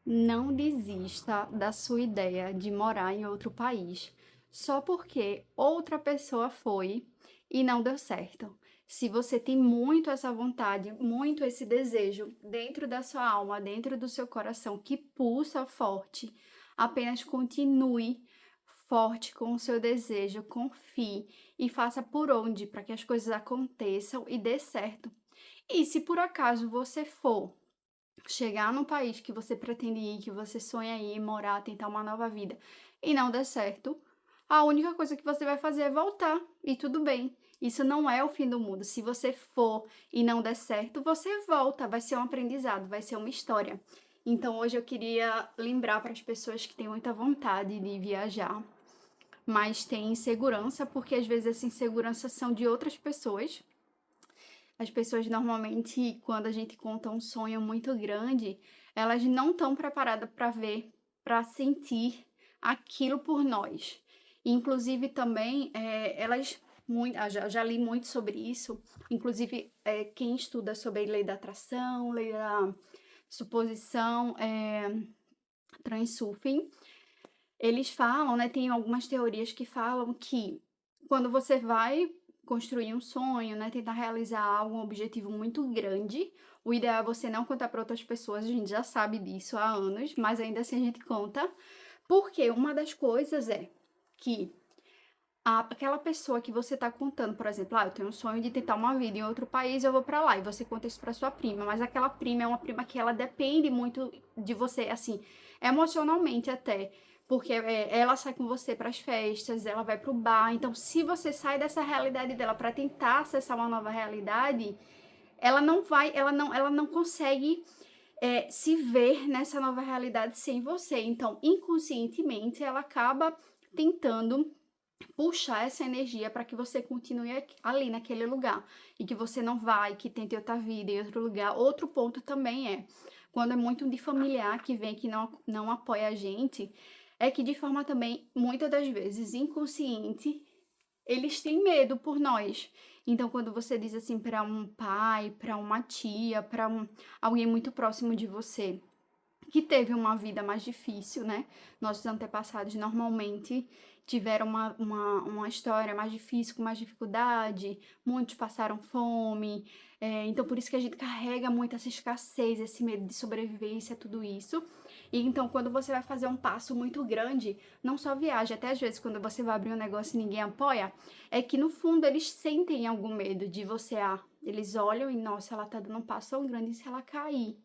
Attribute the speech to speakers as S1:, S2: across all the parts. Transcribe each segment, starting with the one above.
S1: Não desista da sua ideia de morar em outro país só porque outra pessoa foi e não deu certo. Se você tem muito essa vontade, muito esse desejo dentro da sua alma, dentro do seu coração, que pulsa forte, apenas continue forte com o seu desejo, confie e faça por onde para que as coisas aconteçam e dê certo. E se por acaso você for chegar num país que você pretende ir, que você sonha ir, morar, tentar uma nova vida e não der certo, a única coisa que você vai fazer é voltar e tudo bem. Isso não é o fim do mundo. Se você for e não der certo, você volta, vai ser um aprendizado, vai ser uma história. Então hoje eu queria lembrar para as pessoas que têm muita vontade de viajar, mas têm insegurança, porque às vezes essa insegurança são de outras pessoas. As pessoas normalmente, quando a gente conta um sonho muito grande, elas não estão preparadas para ver, para sentir aquilo por nós. Inclusive também, elas já li muito sobre isso, inclusive, quem estuda sobre lei da atração, lei da suposição, Transurfing, eles falam, né, tem algumas teorias que falam que quando você vai construir um sonho, né, tentar realizar algo, um objetivo muito grande, o ideal é você não contar para outras pessoas, a gente já sabe disso há anos, mas ainda assim a gente conta, porque uma das coisas é que aquela pessoa que você está contando, por exemplo, eu tenho um sonho de tentar uma vida em outro país, eu vou para lá, e você conta isso para sua prima, mas aquela prima é uma prima que ela depende muito de você, assim, emocionalmente até, porque ela sai com você para as festas, ela vai para o bar, então se você sai dessa realidade dela para tentar acessar uma nova realidade, ela não consegue se ver nessa nova realidade sem você, então inconscientemente ela acaba tentando puxar essa energia para que você continue ali naquele lugar e que você não vai, que tente outra vida em outro lugar. Outro ponto também é quando é muito de familiar que vem que não apoia a gente, é que de forma também muitas das vezes inconsciente eles têm medo por nós. Então, quando você diz assim para um pai, para uma tia, para alguém muito próximo de você, que teve uma vida mais difícil, né? Nossos antepassados normalmente tiveram uma história mais difícil, com mais dificuldade, muitos passaram fome, então por isso que a gente carrega muito essa escassez, esse medo de sobrevivência, tudo isso. E então quando você vai fazer um passo muito grande, não só viagem, até às vezes quando você vai abrir um negócio e ninguém apoia, é que no fundo eles sentem algum medo de você, eles olham e, nossa, ela tá dando um passo tão grande, e se ela cair?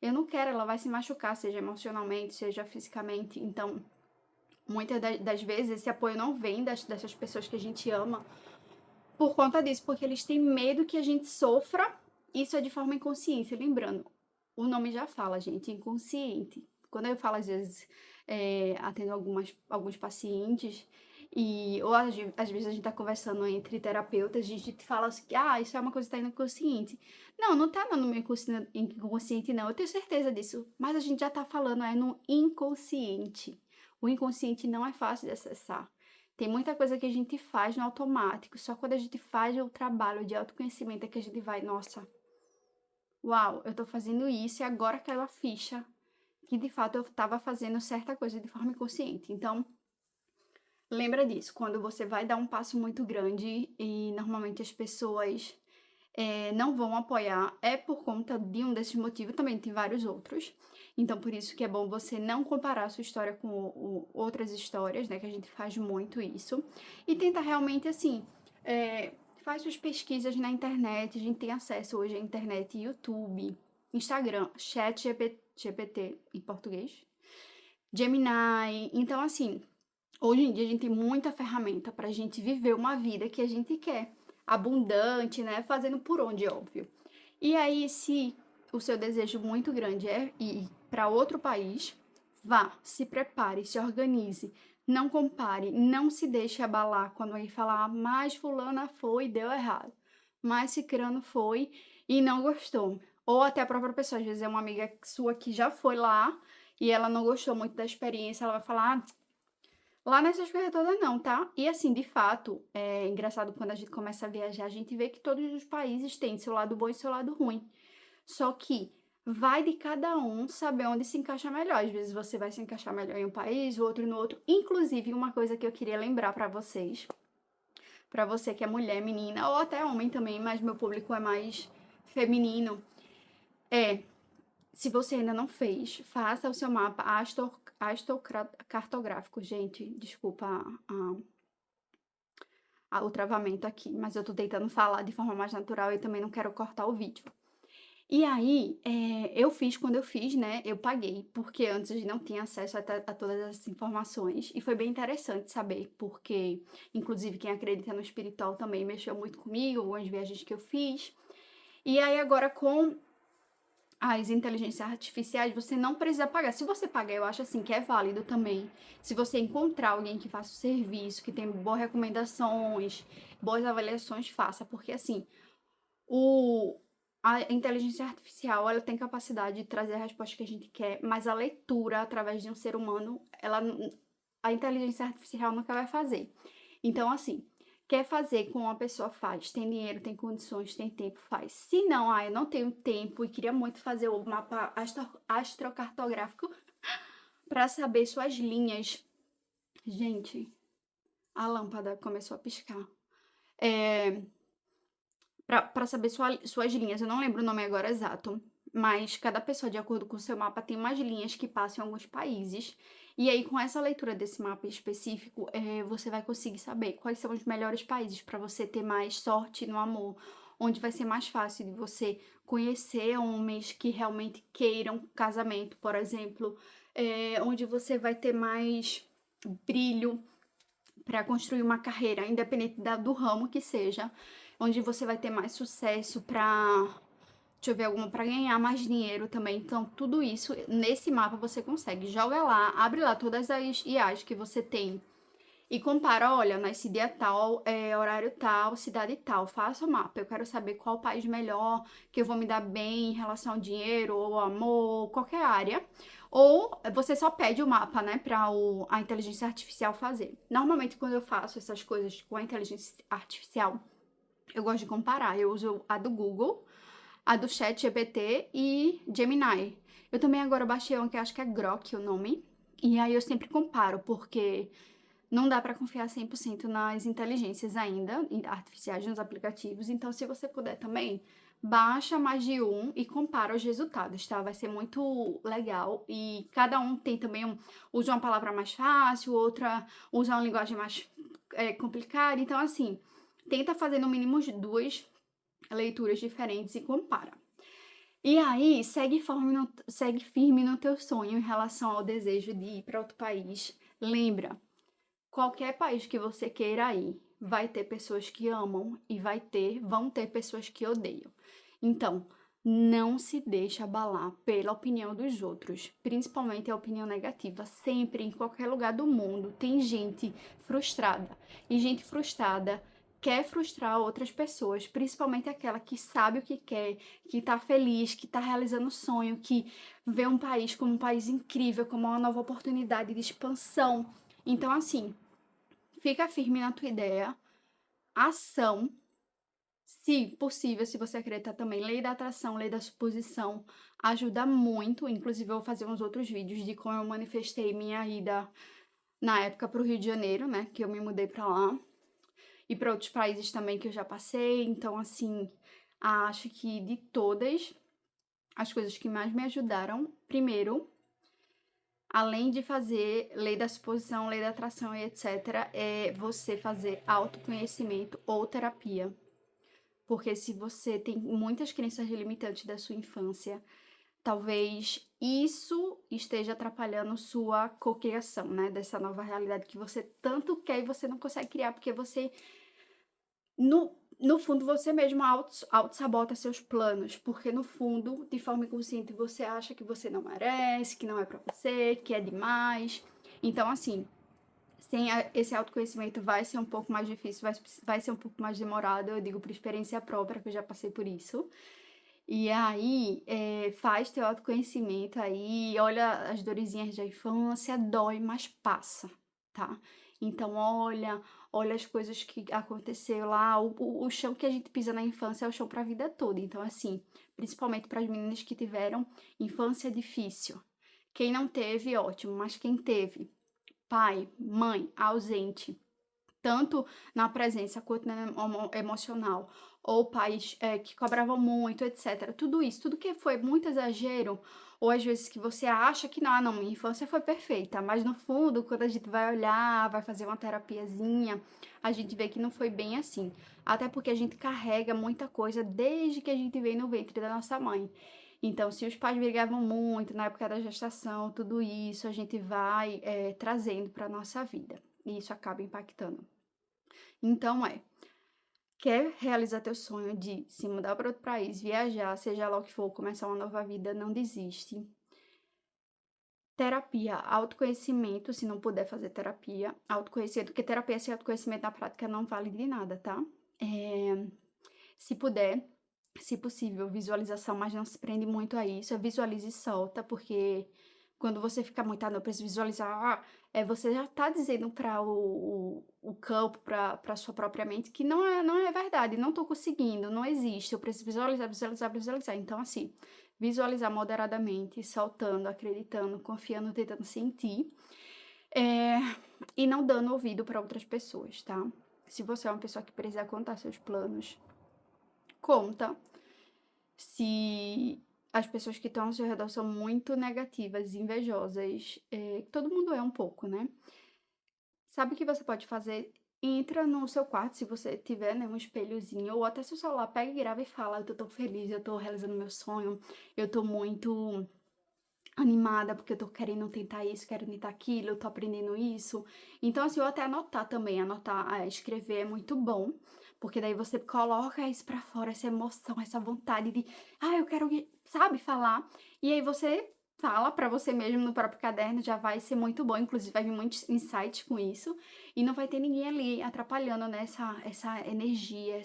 S1: Eu não quero, ela vai se machucar, seja emocionalmente, seja fisicamente. Então, muitas das vezes, esse apoio não vem dessas pessoas que a gente ama por conta disso, porque eles têm medo que a gente sofra. Isso é de forma inconsciente. Lembrando, o nome já fala, gente, inconsciente. Quando eu falo, às vezes, atendo alguns pacientes, ou às vezes a gente tá conversando entre terapeutas, a gente fala assim, que, isso é uma coisa que tá no inconsciente. Não, não tá no meu inconsciente, não, eu tenho certeza disso. Mas a gente já tá falando, no inconsciente. O inconsciente não é fácil de acessar. Tem muita coisa que a gente faz no automático, só quando a gente faz o trabalho de autoconhecimento é que a gente vai, nossa, uau, eu tô fazendo isso e agora caiu a ficha que de fato eu estava fazendo certa coisa de forma inconsciente. Então, lembra disso, quando você vai dar um passo muito grande e normalmente as pessoas não vão apoiar, é por conta de um desses motivos, também tem vários outros. Então, por isso que é bom você não comparar a sua história com outras histórias, né, que a gente faz muito isso, e tenta realmente, assim, faz suas pesquisas na internet, a gente tem acesso hoje à internet, YouTube, Instagram, Chat GPT em português, Gemini, então, assim, hoje em dia a gente tem muita ferramenta para a gente viver uma vida que a gente quer, abundante, né? Fazendo por onde, óbvio. E aí, se o seu desejo muito grande é ir para outro país, vá, se prepare, se organize, não compare, não se deixe abalar quando alguém falar, mas fulana foi e deu errado, mas cicrano foi e não gostou. Ou até a própria pessoa, às vezes é uma amiga sua que já foi lá e ela não gostou muito da experiência, ela vai falar, lá nessas coisas todas não, tá? E assim, de fato, é engraçado quando a gente começa a viajar, a gente vê que todos os países têm seu lado bom e seu lado ruim. Só que vai de cada um saber onde se encaixa melhor. Às vezes você vai se encaixar melhor em um país, o outro no outro. Inclusive, uma coisa que eu queria lembrar pra você que é mulher, menina, ou até homem também, mas meu público é mais feminino, é, se você ainda não fez, faça o seu mapa astrocartográfico. Gente, desculpa o travamento aqui, mas eu tô tentando falar de forma mais natural e também não quero cortar o vídeo. E aí, eu fiz quando eu fiz, né, eu paguei, porque antes não tinha acesso a todas essas informações, e foi bem interessante saber, porque inclusive quem acredita no espiritual também mexeu muito comigo, algumas viagens que eu fiz. E aí agora com as inteligências artificiais, você não precisa pagar. Se você pagar, eu acho assim que é válido também. Se você encontrar alguém que faça o serviço, que tem boas recomendações, boas avaliações, faça, porque assim, o a inteligência artificial, ela tem capacidade de trazer a resposta que a gente quer, mas a leitura através de um ser humano, a inteligência artificial nunca vai fazer. Então, assim, quer fazer com uma pessoa, faz. Tem dinheiro, tem condições, tem tempo, faz. Se não, eu não tenho tempo e queria muito fazer o mapa astrocartográfico para saber suas linhas. Gente, a lâmpada começou a piscar. É, para saber suas linhas. Eu não lembro o nome agora exato, mas cada pessoa, de acordo com o seu mapa, tem umas linhas que passam em alguns países. E aí, com essa leitura desse mapa específico, você vai conseguir saber quais são os melhores países para você ter mais sorte no amor, onde vai ser mais fácil de você conhecer homens que realmente queiram casamento, por exemplo, onde você vai ter mais brilho para construir uma carreira, independente do ramo que seja, onde você vai ter mais sucesso para, deixa eu ver alguma, para ganhar mais dinheiro também. Então, tudo isso nesse mapa você consegue. Joga lá, abre lá todas as IAs que você tem e compara, olha, nasci dia tal, horário tal, cidade tal, faça o mapa. Eu quero saber qual país melhor, que eu vou me dar bem em relação ao dinheiro ou amor, qualquer área. Ou você só pede o mapa, né, para a inteligência artificial fazer. Normalmente, quando eu faço essas coisas com a inteligência artificial, eu gosto de comparar. Eu uso a do Google, a do ChatGPT e Gemini. Eu também agora baixei uma que acho que é Grok o nome. E aí eu sempre comparo, porque não dá para confiar 100% nas inteligências ainda, artificiais nos aplicativos. Então, se você puder também, baixa mais de um e compara os resultados, tá? Vai ser muito legal. E cada um tem também usa uma palavra mais fácil, outra usa uma linguagem mais complicada. Então, assim, tenta fazer no mínimo duas leituras diferentes e compara. E aí, segue firme no teu sonho em relação ao desejo de ir para outro país. Lembra, qualquer país que você queira ir, vai ter pessoas que amam e vão ter pessoas que odeiam. Então, não se deixe abalar pela opinião dos outros, principalmente a opinião negativa. Sempre, em qualquer lugar do mundo, tem gente frustrada. E gente frustrada quer frustrar outras pessoas, principalmente aquela que sabe o que quer, que tá feliz, que tá realizando o sonho, que vê um país como um país incrível, como uma nova oportunidade de expansão. Então, assim, fica firme na tua ideia. Ação, se possível, se você acreditar também, lei da atração, lei da suposição, ajuda muito. Inclusive, eu vou fazer uns outros vídeos de como eu manifestei minha ida na época para o Rio de Janeiro, né? Que eu me mudei para lá. E para outros países também que eu já passei. Então, assim, acho que de todas as coisas que mais me ajudaram, primeiro, além de fazer lei da suposição, lei da atração e etc., é você fazer autoconhecimento ou terapia. Porque se você tem muitas crenças limitantes da sua infância, talvez isso esteja atrapalhando sua cocriação, né? Dessa nova realidade que você tanto quer e você não consegue criar, porque você, no fundo, você mesmo auto-sabota seus planos, porque no fundo, de forma inconsciente, você acha que você não merece, que não é pra você, que é demais. Então, assim, sem esse autoconhecimento vai ser um pouco mais difícil, vai ser um pouco mais demorado, eu digo por experiência própria, que eu já passei por isso. E aí, faz teu autoconhecimento aí, olha as dorezinhas da infância, dói, mas passa, tá? Então olha as coisas que aconteceu lá, o chão que a gente pisa na infância é o chão para a vida toda, então assim, principalmente para as meninas que tiveram infância difícil. Quem não teve, ótimo, mas quem teve, pai, mãe ausente, tanto na presença quanto na emocional, ou pais, que cobravam muito, etcétera. Tudo isso, tudo que foi muito exagero, ou às vezes que você acha que: "Não, ah, não, minha infância foi perfeita", mas no fundo, quando a gente vai olhar, vai fazer uma terapiazinha, a gente vê que não foi bem assim. Até porque a gente carrega muita coisa desde que a gente veio no ventre da nossa mãe. Então, se os pais brigavam muito na época da gestação, tudo isso a gente vai, trazendo para nossa vida, e isso acaba impactando. Então quer realizar teu sonho de se mudar para outro país, viajar, seja lá o que for, começar uma nova vida, não desiste. Terapia, autoconhecimento, se não puder fazer terapia, autoconhecimento, porque terapia sem autoconhecimento na prática não vale de nada, tá? Eh, Se puder, se possível, visualização, mas não se prende muito a isso, visualize e solta, porque quando você fica muito: "Ah, não, eu preciso visualizar", você já tá dizendo para o campo, para sua própria mente que não é verdade, não tô conseguindo, não existe, eu preciso visualizar, visualizar, visualizar. Então assim, visualizar moderadamente, soltando, acreditando, confiando, tentando sentir, eh, e não dando ouvido para outras pessoas, tá. Se você é uma pessoa que precisa contar seus planos, conta. Se as pessoas que estão ao seu redor são muito negativas, invejosas, todo mundo é um pouco, né. Sabe o que você pode fazer? Entra no seu quarto, se você tiver, né, um espelhozinho ou até seu celular, pega e grava e fala: "Eu tô tão feliz, eu tô realizando meu sonho, eu tô muito animada, porque eu tô querendo tentar isso, quero tentar aquilo, eu tô aprendendo isso". Então, assim, ou até anotar também, anotar, escrever é muito bom, porque daí você coloca isso pra fora, essa emoção, essa vontade de: "Ah, eu quero ir", sabe, falar. E aí você fala pra você mesmo no próprio caderno, já vai ser muito bom, inclusive vai vir muitos insights com isso, e não vai ter ninguém ali atrapalhando, né, essa energia,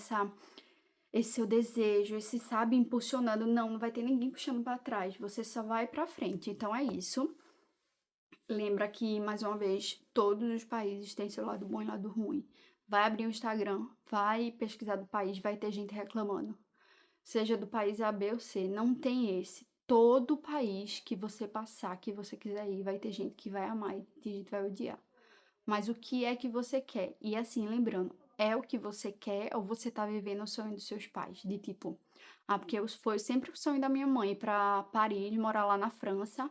S1: esse seu desejo, esse, sabe, impulsionando, não vai ter ninguém puxando para trás, você só vai para frente. Então é isso. Lembra que, mais uma vez, todos os países têm seu lado bom e lado ruim. Vai abrir o Instagram, vai pesquisar do país, vai ter gente reclamando. Seja do país A, B ou C, não tem esse. Todo país que você passar, que você quiser ir, vai ter gente que vai amar e tem gente que vai odiar. Mas o que é que você quer? E assim, lembrando, é o que você quer ou você tá vivendo o sonho dos seus pais? De tipo, ah, porque foi sempre o sonho da minha mãe ir pra Paris, morar lá na França,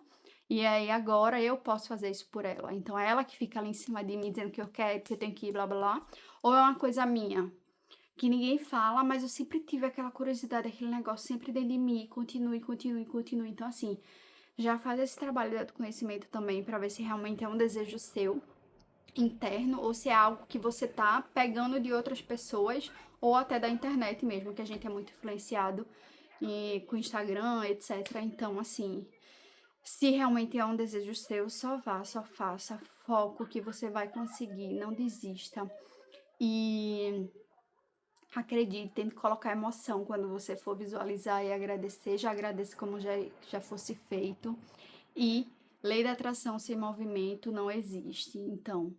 S1: e aí agora eu posso fazer isso por ela. Então é ela que fica ali em cima de mim dizendo que eu quero, que eu tenho que ir, blá blá blá. Ou é uma coisa minha, que ninguém fala, mas eu sempre tive aquela curiosidade, aquele negócio sempre dentro de mim, continue, continue, continue. Então, assim, já faz esse trabalho de autoconhecimento também para ver se realmente é um desejo seu interno ou se é algo que você tá pegando de outras pessoas ou até da internet mesmo, que a gente é muito influenciado com Instagram, etc. Então, assim, se realmente é um desejo seu, só vá, só faça, foco que você vai conseguir, não desista. E acredite, tente colocar emoção quando você for visualizar e agradecer, já agradeça como já fosse feito. E lei da atração sem movimento não existe. Então,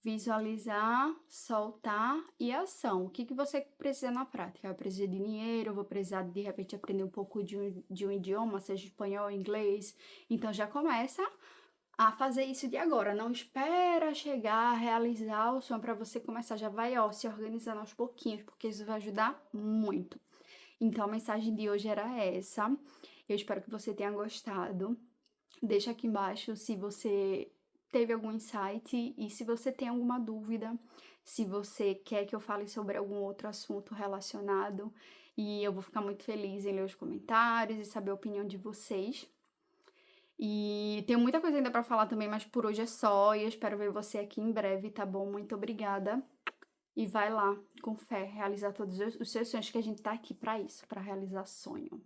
S1: visualizar, soltar e ação. O que que você precisa na prática? Eu preciso de dinheiro, eu vou precisar de repente aprender um pouco de um idioma, seja espanhol, inglês. Então já começa a fazer isso de agora. Não espera chegar a realizar o sonho para você começar. Já vai, ó, se organizando aos pouquinhos, porque isso vai ajudar muito. Então a mensagem de hoje era essa. Eu espero que você tenha gostado. Deixa aqui embaixo se você teve algum insight e se você tem alguma dúvida, se você quer que eu fale sobre algum outro assunto relacionado, e eu vou ficar muito feliz em ler os comentários e saber a opinião de vocês. E tenho muita coisa ainda para falar também, mas por hoje é só, e eu espero ver você aqui em breve, tá bom? Muito obrigada. E vai lá, com fé, realizar todos os seus sonhos, que a gente tá aqui para isso, para realizar sonho.